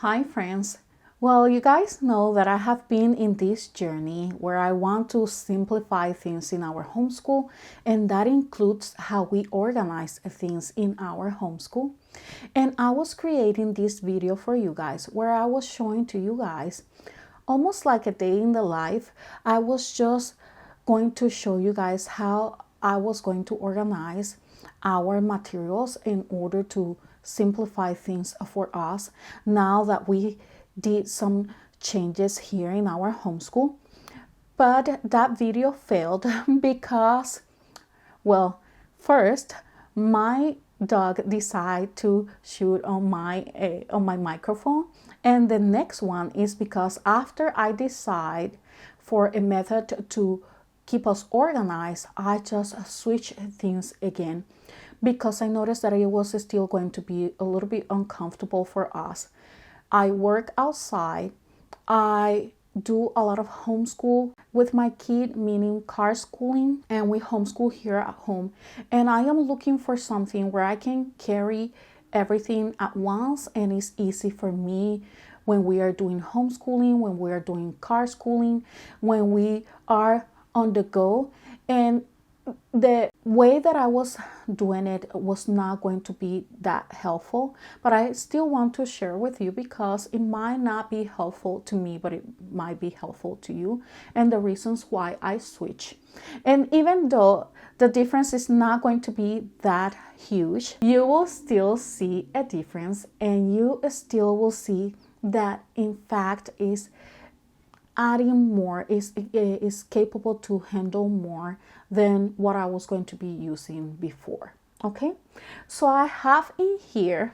Hi friends. Well, you guys know that I have been in this journey where I want to simplify things in our homeschool, and that includes how we organize things in our homeschool. And I was creating this video for you guys where I was showing to you guys almost like a day in the life. I was just going to show you guys how I was going to organize our materials in order to simplify things for us now that we did some changes here in our homeschool. But that video failed because, well, first my dog decided to shoot on my microphone, and the next one is because after I decide for a method to keep us organized, I just switch things again because I noticed that it was still going to be a little bit uncomfortable for us. I work outside. I do a lot of homeschool with my kid, meaning car schooling, and we homeschool here at home. And I am looking for something where I can carry everything at once, and it's easy for me when we are doing homeschooling, when we are doing car schooling, when we are on the go. And the way that I was doing it was not going to be that helpful, but I still want to share with you because it might not be helpful to me, but it might be helpful to you, and the reasons why I switch. And even though the difference is not going to be that huge, you will still see a difference, and you still will see that in fact is adding more, is capable to handle more than what I was going to be using before. Okay, so I have in here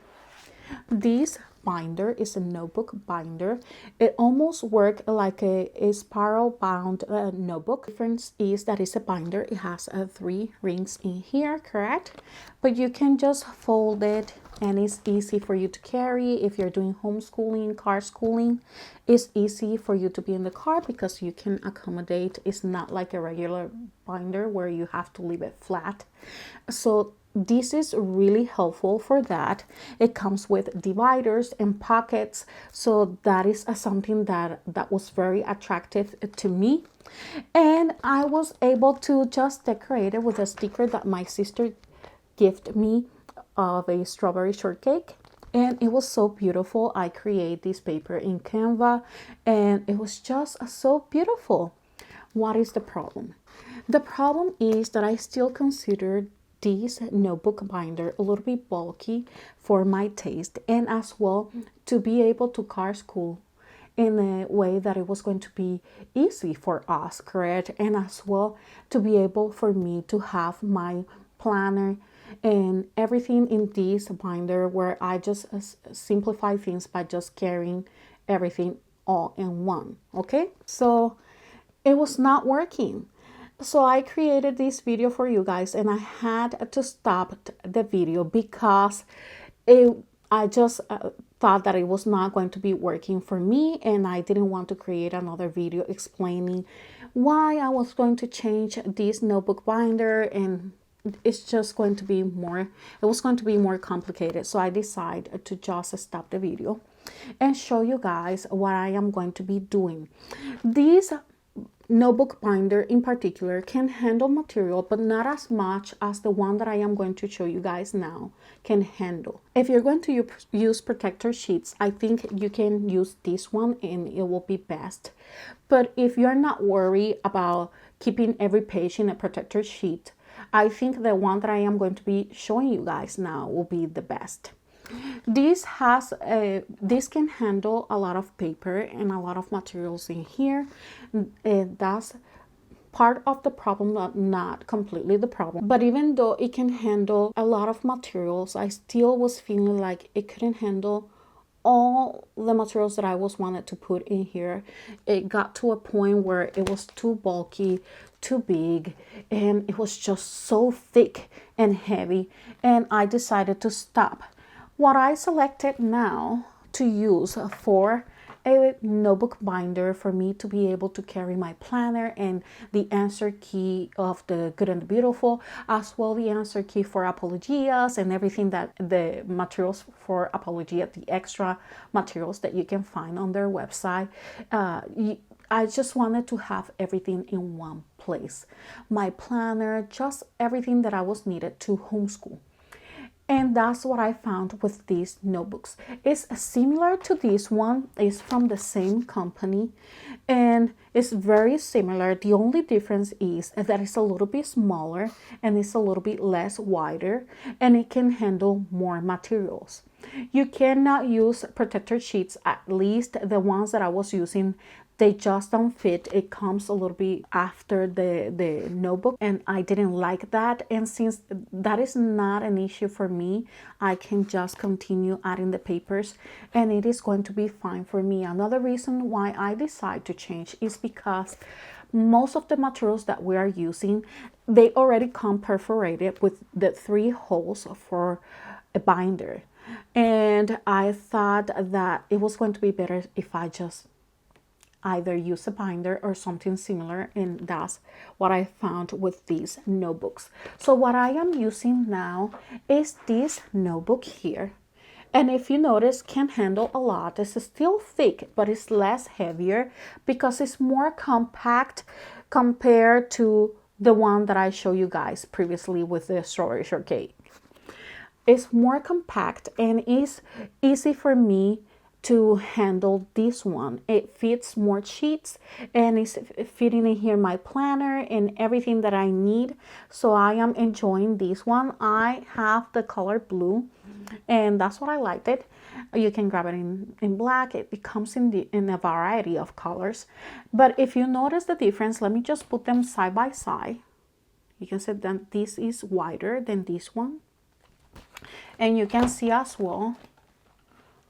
this binder. Is a notebook binder. It almost works like a spiral bound notebook. The difference is that it's a binder. It has 3 rings in here, correct? But you can just fold it, and it's easy for you to carry. If you're doing homeschooling, car schooling, it's easy for you to be in the car because you can accommodate. It's not like a regular binder where you have to leave it flat. So this is really helpful for that. It comes with dividers and pockets, so that is something that was very attractive to me. And I was able to just decorate it with a sticker that my sister gifted me of a strawberry shortcake, and it was so beautiful. I create this paper in Canva, and it was just so beautiful. What is the problem? The problem is that I still consider this notebook binder a little bit bulky for my taste, and as well to be able to car school in a way that it was going to be easy for us, correct? And as well to be able for me to have my planner and everything in this binder where I just simplify things by just carrying everything all in one. Okay, so it was not working. So I created this video for you guys, and I had to stop the video because I just thought that it was not going to be working for me, and I didn't want to create another video explaining why I was going to change this notebook binder, and it's just going to be more, it was going to be more complicated. So I decided to just stop the video and show you guys what I am going to be doing. This notebook binder in particular can handle material, but not as much as the one that I am going to show you guys now can handle. If you're going to use protector sheets, I think you can use this one and it will be best. But if you're not worried about keeping every page in a protector sheet, I think the one that I am going to be showing you guys now will be the best. This can handle a lot of paper and a lot of materials in here. That's part of the problem, not completely the problem. But even though it can handle a lot of materials, I still was feeling like it couldn't handle all the materials that I was wanted to put in here. It got to a point where it was too bulky, too big, and it was just so thick and heavy, and I decided to stop. What I selected now to use for a notebook binder for me to be able to carry my planner and the answer key of the Good and the Beautiful, as well the answer key for Apologias and everything that the materials for Apologia, the extra materials that you can find on their website. I just wanted to have everything in one place. My planner, just everything that I was needed to homeschool. And that's what I found with these notebooks. It's similar to this one. It's from the same company and it's very similar. The only difference is that it's a little bit smaller and it's a little bit less wider and it can handle more materials. You cannot use protector sheets, at least the ones that I was using. They just don't fit. It comes a little bit after the notebook and I didn't like that. And since that is not an issue for me, I can just continue adding the papers and it is going to be fine for me. Another reason why I decide to change is because most of the materials that we are using, they already come perforated with the 3 holes for a binder. And I thought that it was going to be better if I just either use a binder or something similar, and that's what I found with these notebooks. So what I am using now is this notebook here, and if you notice, can handle a lot. It's still thick, but it's less heavier because it's more compact compared to the one that I showed you guys previously with the strawberry shortcake. It's more compact and is easy for me to handle this one. It fits more sheets and it's fitting in here my planner and everything that I need. So I am enjoying this one. I have the color blue and that's what I liked it. You can grab it in black. It comes in a variety of colors. But if you notice the difference, let me just put them side by side. You can see that this is wider than this one. And you can see as well,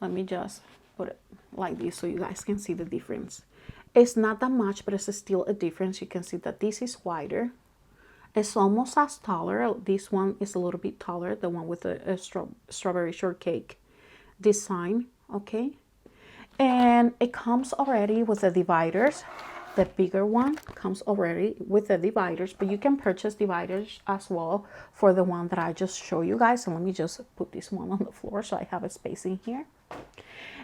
let me just put it like this so you guys can see the difference. It's not that much, but it's still a difference. You can see that this is wider. It's almost as taller. This one is a little bit taller, the one with a strawberry shortcake design. Okay, and it comes already with the dividers. The bigger one comes already with the dividers, but you can purchase dividers as well for the one that I just showed you guys. And let me just put this one on the floor so I have a space in here.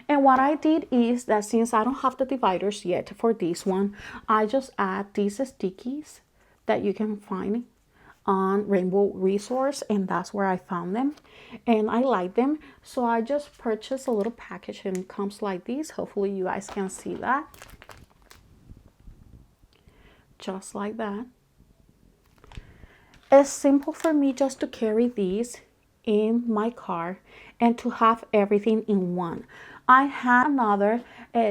And what I did is that since I don't have the dividers yet for this one, I just add these stickies that you can find on Rainbow Resource, and that's where I found them and I like them. So I just purchased a little package and it comes like this. Hopefully you guys can see that. Just like that. It's simple for me just to carry these in my car and to have everything in one. I had another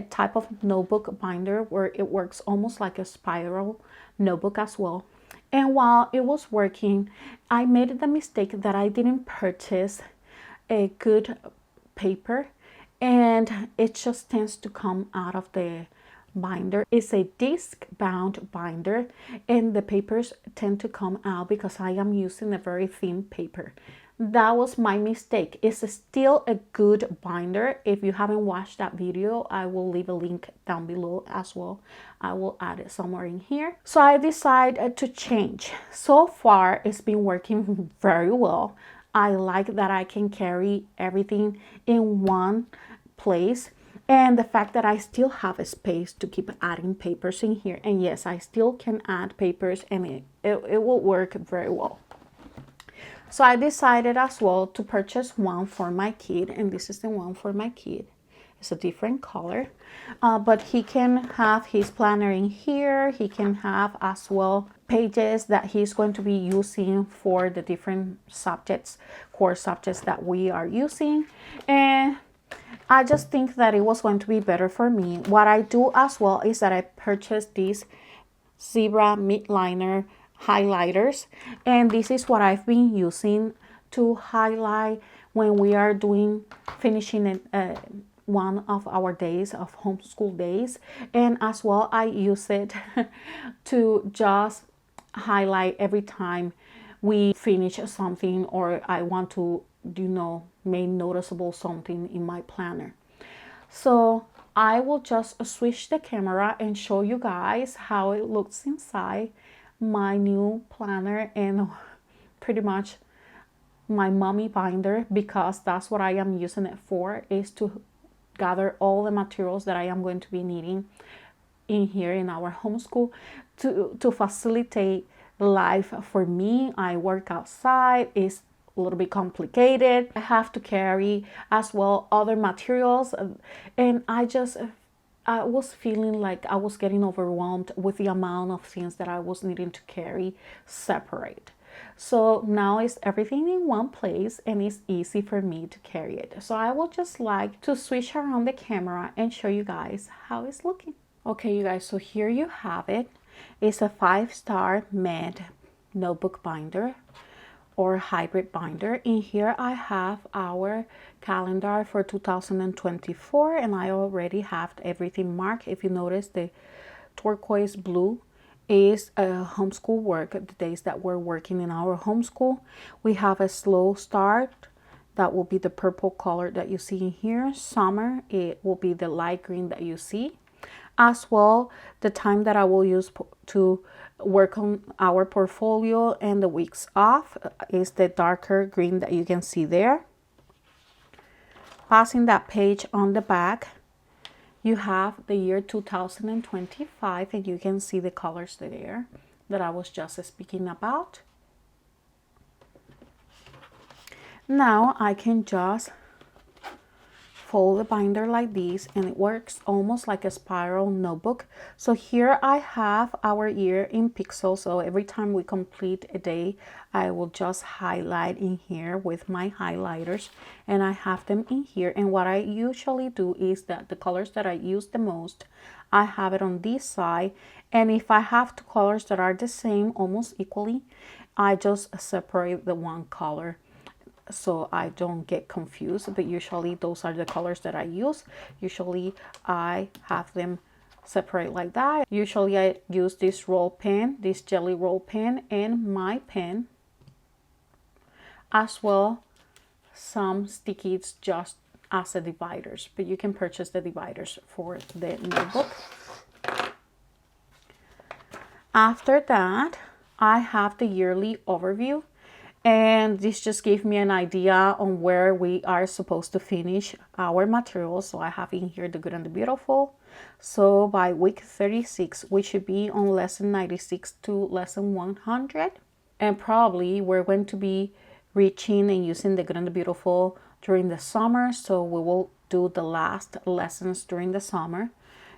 type of notebook binder where it works almost like a spiral notebook as well. And while it was working, I made the mistake that I didn't purchase a good paper and it just tends to come out of the binder. It's a disc bound binder and the papers tend to come out because I am using a very thin paper. That was my mistake. It's still a good binder. If you haven't watched that video, I will leave a link down below as well. I will add it somewhere in here. So I decided to change. So far, it's been working very well. I like that I can carry everything in one place. And the fact that I still have a space to keep adding papers in here. And yes, I still can add papers and it will work very well. So I decided as well to purchase one for my kid, and this is the one for my kid. It's a different color, but he can have his planner in here. He can have as well pages that he's going to be using for the different subjects, core subjects that we are using. And I just think that it was going to be better for me. What I do as well is that I purchased these zebra midliner highlighters, and this is what I've been using to highlight when we are finishing one of our days of homeschool days. And as well I use it to just highlight every time we finish something or I want to make noticeable something in my planner. So I will just switch the camera and show you guys how it looks inside my new planner and pretty much my mommy binder, because that's what I am using it for, is to gather all the materials that I am going to be needing in here in our homeschool to facilitate life for me. I work outside, it's a little bit complicated. I have to carry as well other materials, and I was feeling like I was getting overwhelmed with the amount of things that I was needing to carry separate. So now it's everything in one place and it's easy for me to carry it. So I will just like to switch around the camera and show you guys how it's looking. Okay, you guys, so here you have it. It's a 5-star med notebook binder or hybrid binder. In here I have our calendar for 2024, and I already have everything marked. If you notice, the turquoise blue is homeschool work, the days that we're working in our homeschool. We have a slow start, that will be the purple color that you see in here. Summer, it will be the light green that you see. As well, the time that I will use to work on our portfolio and the weeks off is the darker green that you can see there. Passing that page on the back, you have the year 2025, and you can see the colors there that I was just speaking about. Now I can just fold the binder like this, and it works almost like a spiral notebook. So here I have our year in pixels, so every time we complete a day, I will just highlight in here with my highlighters, and I have them in here. And what I usually do is that the colors that I use the most, I have it on this side, and if I have two colors that are the same almost equally, I just separate the one color so I don't get confused. But usually those are the colors that I use. Usually I have them separate like that. Usually I use this roll pen, this jelly roll pen, and my pen, as well some stickies just as a dividers, but you can purchase the dividers for the notebook. After that, I have the yearly overview, and this just gave me an idea on where we are supposed to finish our materials. So I have in here the good and the beautiful. So by week 36, we should be on lesson 96 to lesson 100. And probably we're going to be reaching and using the good and the beautiful during the summer. So we will do the last lessons during the summer.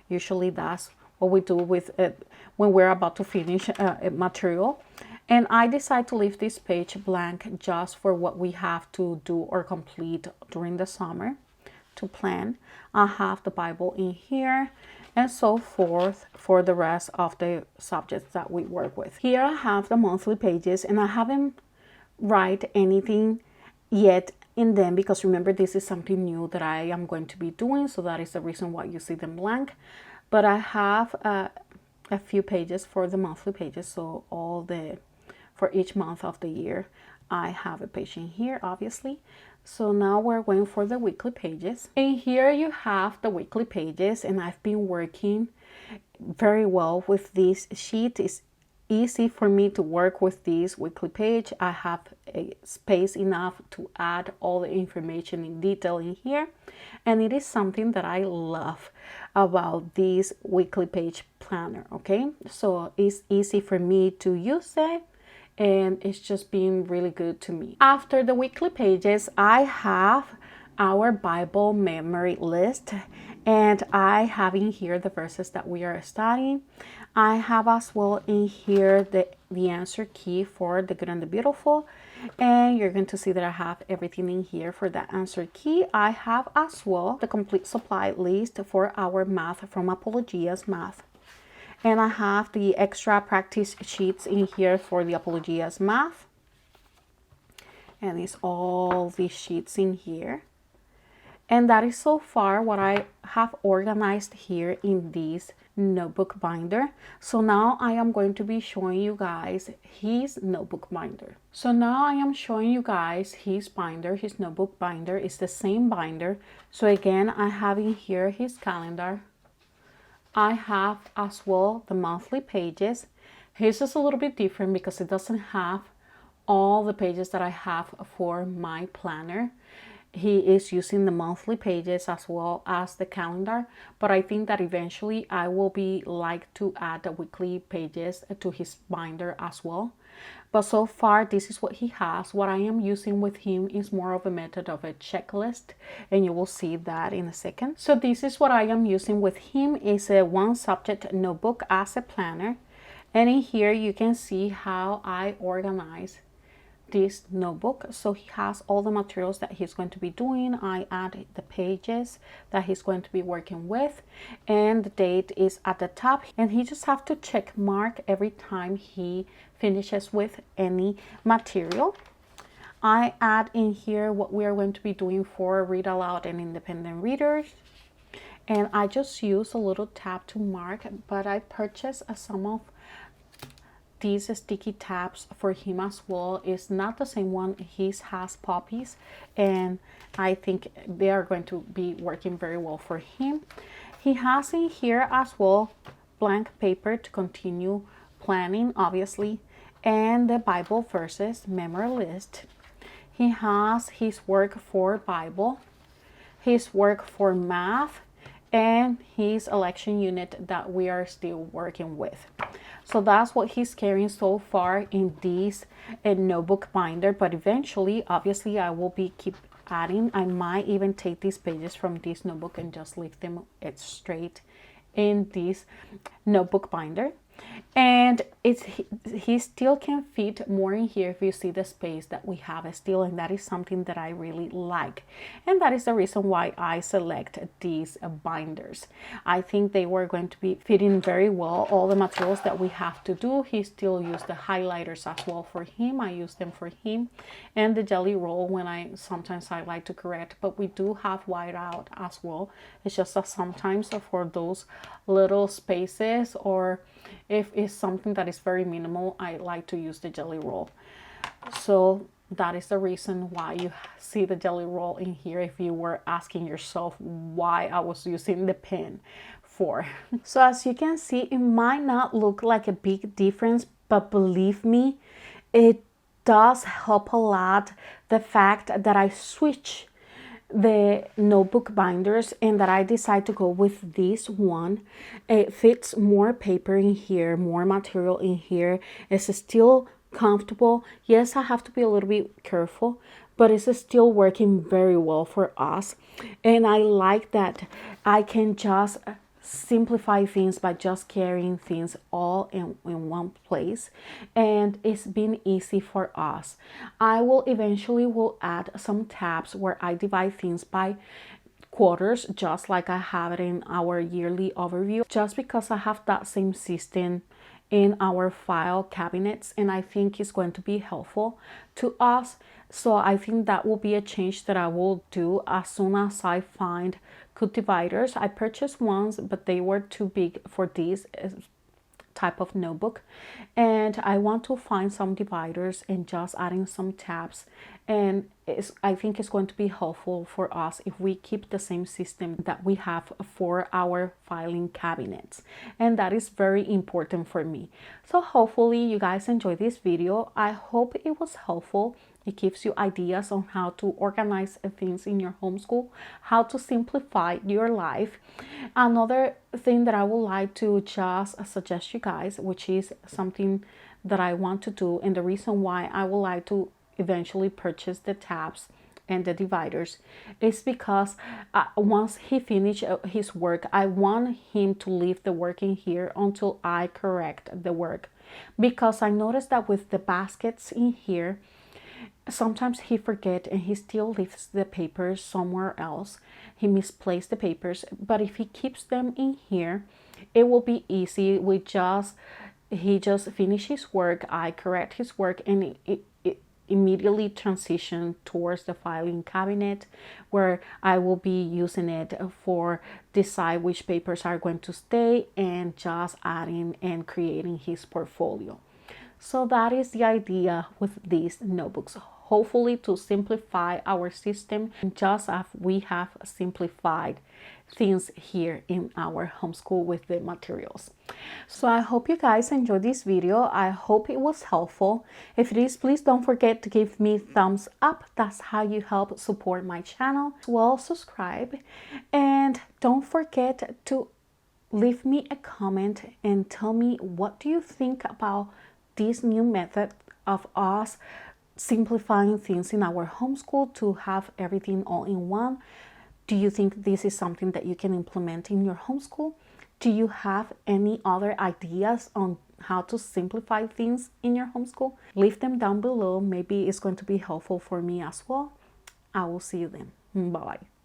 Usually that's what we do with it when we're about to finish a material. And I decide to leave this page blank just for what we have to do or complete during the summer to plan. I have the Bible in here and so forth for the rest of the subjects that we work with. Here I have the monthly pages, and I haven't write anything yet in them because remember, this is something new that I am going to be doing, so that is the reason why you see them blank. But I have a few pages for the monthly pages, so for each month of the year I have a page in here, obviously. So now we're going for the weekly pages, and here you have the weekly pages, and I've been working very well with this sheet. It's easy for me to work with this weekly page. I have a space enough to add all the information in detail in here, and it is something that I love about this weekly page planner. Okay, so it's easy for me to use it, and it's just been really good to me. After the weekly pages, I have our Bible memory list, and I have in here the verses that we are studying. I have as well in here the answer key for the good and the beautiful, and you're going to see that I have everything in here for that answer key. I have as well the complete supply list for our math from Apologia's Math, and I have the extra practice sheets in here for the Apologia's Math, and it's all these sheets in here. And that is so far what I have organized here in this notebook binder. So now I am going to be showing you guys his notebook binder. So now I am showing you guys his binder. His notebook binder is the same binder. So again, I have in here his calendar. I have as well the monthly pages. His is a little bit different because it doesn't have all the pages that I have for my planner. He is using the monthly pages as well as the calendar, but I think that eventually I will be like to add the weekly pages to his binder as well. But so far, this is what he has. What I am using with him is more of a method of a checklist, and you will see that in a second. So this is what I am using with him, is a one subject notebook as a planner. And in here you can see how I organize this notebook. So he has all the materials that he's going to be doing. I add the pages that he's going to be working with, and the date is at the top, and he just have to check mark every time he finishes with any material. I add in here what we are going to be doing for read aloud and independent readers, and I just use a little tab to mark, but I purchased some of these sticky tabs for him as well. Is not the same one. His has poppies, and I think they are going to be working very well for him. He has in here as well blank paper to continue planning, obviously, and the Bible verses memory list. He has his work for Bible, his work for math, and his election unit that we are still working with. So that's what he's carrying so far in this notebook binder, but eventually, obviously, I will be keep adding. I might even take these pages from this notebook and just leave them straight in this notebook binder. And he still can fit more in here if you see the space that we have still, and that is something that I really like, and that is the reason why I select these binders. I think they were going to be fitting very well all the materials that we have to do. He still used the highlighters as well for him. I use them for him, and the jelly roll when sometimes I like to correct, but we do have whiteout as well. It's just that sometimes for those little spaces, or if it's something that is very minimal, I like to use the jelly roll. So that is the reason why you see the jelly roll in here, if you were asking yourself why I was using the pen for. So as you can see, it might not look like a big difference, but believe me, it does help a lot, the fact that I switch the notebook binders and that I decide to go with this one. It fits more paper in here, more material in here. It's still comfortable. Yes, I have to be a little bit careful, but it's still working very well for us. And I like that I can just simplify things by just carrying things all in one place, and it's been easy for us. I will eventually add some tabs where I divide things by quarters, just like I have it in our yearly overview, just because I have that same system in our file cabinets, and I think it's going to be helpful to us. So I think that will be a change that I will do as soon as I find good dividers. I purchased ones, but they were too big for this type of notebook, and I want to find some dividers and just adding some tabs, and I think it's going to be helpful for us if we keep the same system that we have for our filing cabinets, and that is very important for me. So hopefully you guys enjoyed this video. I hope it was helpful. It gives you ideas on how to organize things in your homeschool, how to simplify your life. Another thing that I would like to just suggest you guys, which is something that I want to do, and the reason why I would like to eventually purchase the tabs and the dividers, is because once he finishes his work, I want him to leave the work in here until I correct the work. Because I noticed that with the baskets in here, sometimes he forget and he still leaves the papers somewhere else. He misplaced the papers, but if he keeps them in here, it will be easy. He just finish his work, I correct his work, and immediately transition towards the filing cabinet, where I will be using it for decide which papers are going to stay and just adding and creating his portfolio. So that is the idea with these notebooks, hopefully to simplify our system, just as we have simplified things here in our homeschool with the materials. So I hope you guys enjoyed this video. I hope it was helpful. If it is, please don't forget to give me thumbs up. That's how you help support my channel. Well, subscribe, and don't forget to leave me a comment and tell me, what do you think about this new method of us simplifying things in our homeschool to have everything all in one? Do you think this is something that you can implement in your homeschool? Do you have any other ideas on how to simplify things in your homeschool? Leave them down below. Maybe it's going to be helpful for me as well. I will see you then. Bye-bye.